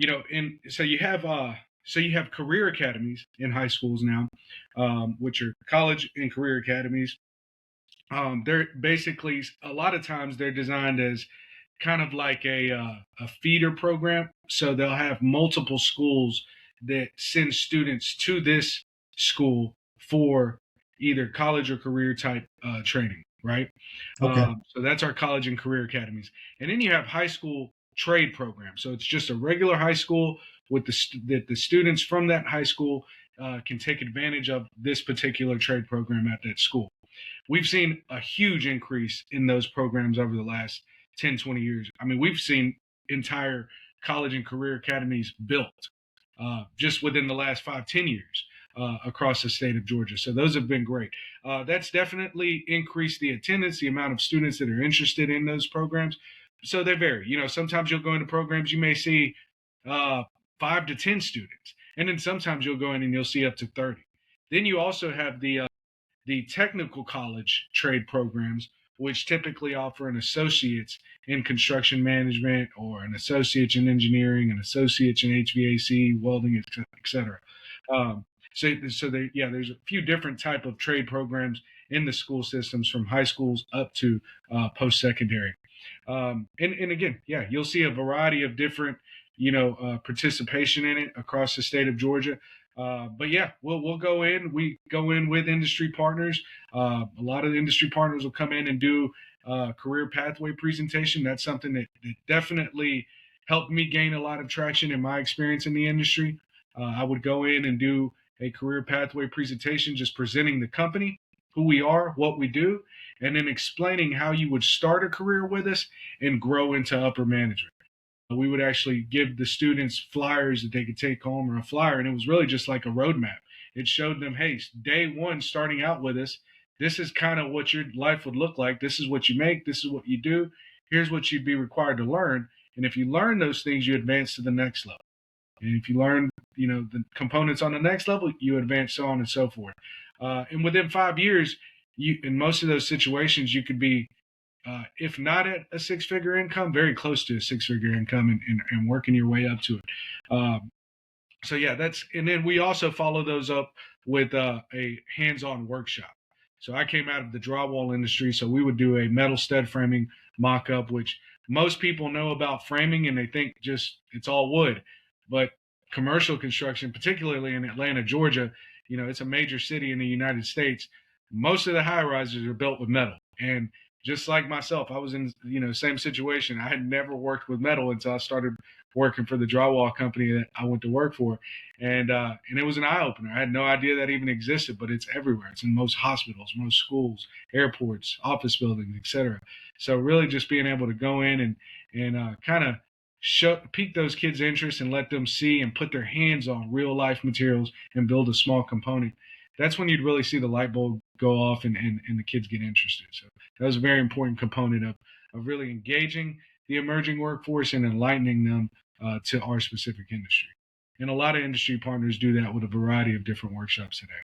And so you have career academies in high schools now, which are college and career academies. They're basically, a lot of times they're designed as kind of like a feeder program. So they'll have multiple schools that send students to this school for either college or career type training, right? Okay. So that's our college and career academies. And then you have high school trade programs. So it's just a regular high school with that the students from that high school can take advantage of this particular trade program at that school. We've seen a huge increase in those programs over the last 10, 20 years. I mean, we've seen entire college and career academies built just within the last 5, 10 years across the state of Georgia. So those have been great. That's definitely increased the attendance, the amount of students that are interested in those programs. So they vary. Sometimes you'll go into programs, you may see uh, 5 to 10 students. And then sometimes you'll go in and you'll see up to 30. Then you also have the technical college trade programs, which typically offer an associate's in construction management or an associate's in engineering, an associate's in HVAC, welding, etc. There's a few different type of trade programs in the school systems from high schools up to post-secondary. And again, yeah, you'll see a variety of different, participation in it across the state of Georgia. But yeah, we'll go in. We go in with industry partners. A lot of the industry partners will come in and do career pathway presentation. That's something that definitely helped me gain a lot of traction in my experience in the industry. I would go in and do a career pathway presentation, just presenting the company, who we are, what we do, and then explaining how you would start a career with us and grow into upper management. We would actually give the students flyers that they could take home, or a flyer, and it was really just like a roadmap. It showed them, hey, day one, starting out with us, this is kind of what your life would look like. This is what you make. This is what you do. Here's what you'd be required to learn. And if you learn those things, you advance to the next level. And if you learn, the components on the next level, you advance so on and so forth. And within 5 years, in most of those situations, you could be if not at a six-figure income, very close to a six-figure income, and working your way up to it. So yeah, and then we also follow those up with a hands-on workshop. So I came out of the drywall industry, so we would do a metal stud framing mock-up, which most people know about framing and they think just it's all wood, but commercial construction, particularly in Atlanta, Georgia, it's a major city in the United States. Most of the high rises are built with metal, and just like myself, I was in same situation. I had never worked with metal until I started working for the drywall company that I went to work for, and it was an eye opener. I had no idea that even existed, but it's everywhere. It's in most hospitals, most schools, airports, office buildings, etc. So really, just being able to go in and kind of pique those kids' interest and let them see and put their hands on real life materials and build a small component. That's when you'd really see the light bulb go off and the kids get interested. So that was a very important component of really engaging the emerging workforce and enlightening them to our specific industry. And a lot of industry partners do that with a variety of different workshops today.